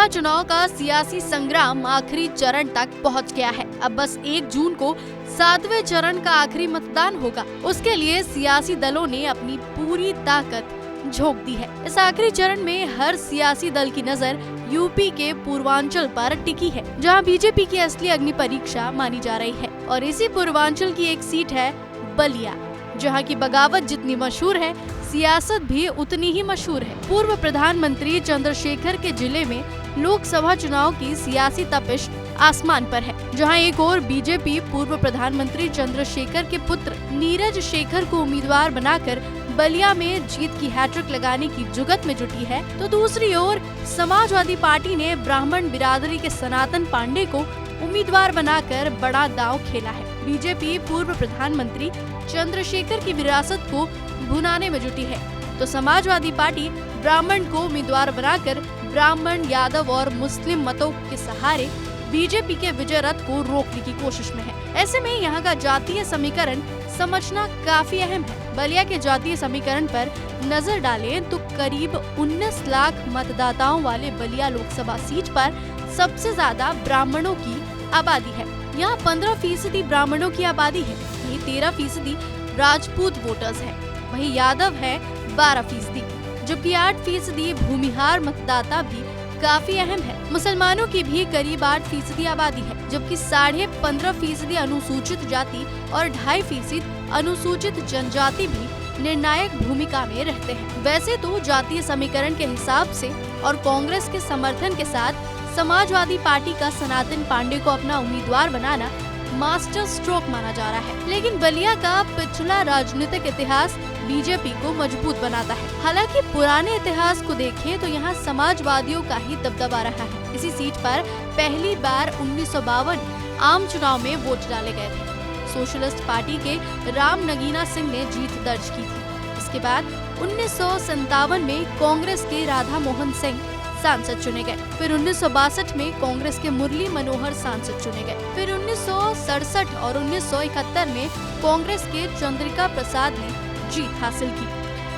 लोकसभा चुनाव का सियासी संग्राम आखिरी चरण तक पहुंच गया है। अब बस 1 जून को 7वें चरण का आखिरी मतदान होगा। उसके लिए सियासी दलों ने अपनी पूरी ताकत झोंक दी है। इस आखिरी चरण में हर सियासी दल की नजर यूपी के पूर्वांचल पर टिकी है, जहां बीजेपी की असली अग्नि परीक्षा मानी जा रही है। और इसी पूर्वांचल की एक सीट है बलिया, जहां की बगावत जितनी मशहूर है, सियासत भी उतनी ही मशहूर है। पूर्व प्रधानमंत्री चंद्रशेखर के जिले में लोकसभा चुनाव की सियासी तपिश आसमान पर है, जहां एक ओर बीजेपी पूर्व प्रधानमंत्री चंद्रशेखर के पुत्र नीरज शेखर को उम्मीदवार बनाकर बलिया में जीत की हैट्रिक लगाने की जुगत में जुटी है, तो दूसरी ओर समाजवादी पार्टी ने ब्राह्मण बिरादरी के सनातन पांडे को उम्मीदवार बनाकर बड़ा दांव खेला है। बीजेपी पूर्व प्रधानमंत्री चंद्रशेखर की विरासत को भुनाने में जुटी है, तो समाजवादी पार्टी ब्राह्मण को उम्मीदवार बनाकर ब्राह्मण, यादव और मुस्लिम मतों के सहारे बीजेपी के विजय रथ को रोकने की कोशिश में है। ऐसे में यहाँ का जातीय समीकरण समझना काफी अहम है। बलिया के जातीय समीकरण पर नजर डालें तो करीब 19 लाख मतदाताओं वाले बलिया लोकसभा सीट पर सबसे ज्यादा ब्राह्मणों की आबादी है। यहाँ 15% ब्राह्मणों की आबादी है, वहीं 13% राजपूत वोटर्स हैं। वहीं यादव है 12%, जबकि 8% भूमिहार मतदाता भी काफी अहम है। मुसलमानों की भी करीब 8% आबादी है, जबकि 15.5% अनुसूचित जाति और 2.5% अनुसूचित जनजाति भी निर्णायक भूमिका में रहते हैं। वैसे तो जातीय समीकरण के हिसाब से और कांग्रेस के समर्थन के साथ समाजवादी पार्टी का सनातन पांडे को अपना उम्मीदवार बनाना मास्टर स्ट्रोक माना जा रहा है, लेकिन बलिया का पिछला राजनीतिक इतिहास बीजेपी को मजबूत बनाता है। हालांकि पुराने इतिहास को देखें तो यहाँ समाजवादियों का ही दबदबा रहा है। इसी सीट पर पहली बार 1952 आम चुनाव में वोट डाले गए थे। सोशलिस्ट पार्टी के राम नगीना सिंह ने जीत दर्ज की थी। इसके बाद 1957 में कांग्रेस के राधा मोहन सिंह सांसद चुने गए। फिर 1962 में कांग्रेस के मुरली मनोहर सांसद चुने गए। फिर 1967 और 1971 में कांग्रेस के चंद्रिका प्रसाद ने जीत हासिल की।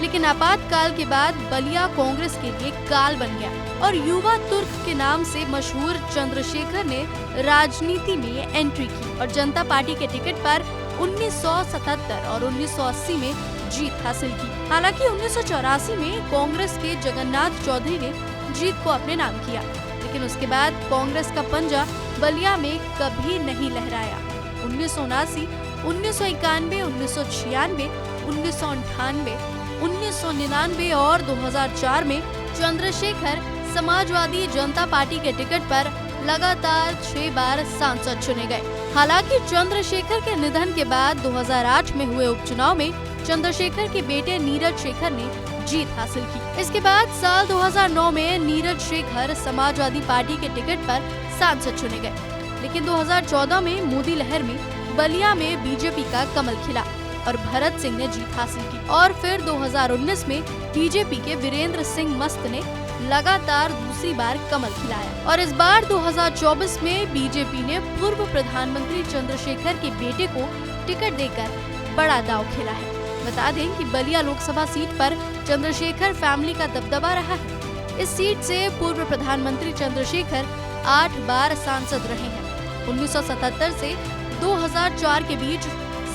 लेकिन आपातकाल के बाद बलिया कांग्रेस के लिए काल बन गया और युवा तुर्क के नाम से मशहूर चंद्रशेखर ने राजनीति में एंट्री की और जनता पार्टी के टिकट पर 1977 और 1980 में जीत हासिल की। हालांकि 1984 में कांग्रेस के जगन्नाथ चौधरी ने जीत को अपने नाम किया, लेकिन उसके बाद कांग्रेस का पंजा बलिया में कभी नहीं लहराया। 1979, 1991, 1996, 1998, 1999 और 2004 में चंद्रशेखर समाजवादी जनता पार्टी के टिकट पर लगातार 6 बार सांसद चुने गए। हालांकि चंद्रशेखर के निधन के बाद 2008 में हुए उपचुनाव में चंद्रशेखर के बेटे नीरज शेखर ने जीत हासिल की। इसके बाद साल 2009 में नीरज शेखर समाजवादी पार्टी के टिकट पर सांसद चुने गए, लेकिन 2014 में मोदी लहर में बलिया में बीजेपी का कमल खिला और भरत सिंह ने जीत हासिल की। और फिर 2019 में बीजेपी के वीरेंद्र सिंह मस्त ने लगातार दूसरी बार कमल खिलाया और इस बार 2024 में बीजेपी ने पूर्व प्रधानमंत्री चंद्रशेखर के बेटे को टिकट देकर बड़ा दांव खेला है। बता दें कि बलिया लोकसभा सीट पर चंद्रशेखर फैमिली का दबदबा रहा है। इस सीट से पूर्व प्रधानमंत्री चंद्रशेखर 8 बार सांसद रहे हैं। 1977 से 2004 के बीच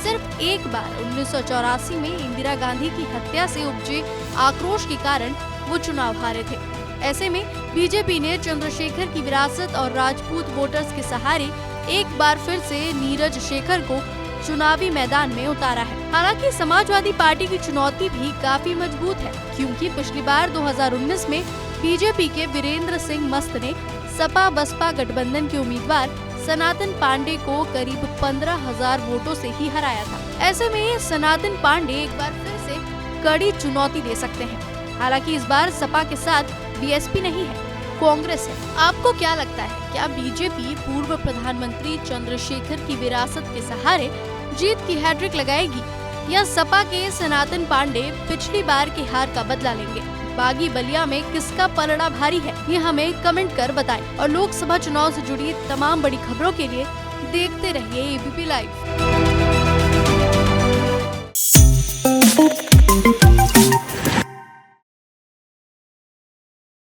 सिर्फ एक बार 1984 में इंदिरा गांधी की हत्या से उपजे आक्रोश के कारण वो चुनाव हारे थे। ऐसे में बीजेपी ने चंद्रशेखर की विरासत और राजपूत वोटर्स के सहारे एक बार फिर से नीरज शेखर को चुनावी मैदान में उतारा है। हालांकि समाजवादी पार्टी की चुनौती भी काफी मजबूत है, क्योंकि पिछली बार 2019 में बीजेपी के वीरेंद्र सिंह मस्त ने सपा बसपा गठबंधन के उम्मीदवार सनातन पांडे को करीब 15,000 वोटों से ही हराया था। ऐसे में सनातन पांडे एक बार फिर से कड़ी चुनौती दे सकते हैं। हालांकि इस बार सपा के साथ बीएसपी नहीं है, कांग्रेस है। आपको क्या लगता है, क्या बीजेपी पूर्व प्रधानमंत्री चंद्रशेखर की विरासत के सहारे जीत की हैट्रिक लगाएगी या सपा के सनातन पांडे पिछली बार की हार का बदला लेंगे? बागी बलिया में किसका पलड़ा भारी है, ये हमें कमेंट कर बताएं। और लोकसभा चुनाव से जुड़ी तमाम बड़ी खबरों के लिए देखते रहिए एबीपी लाइव।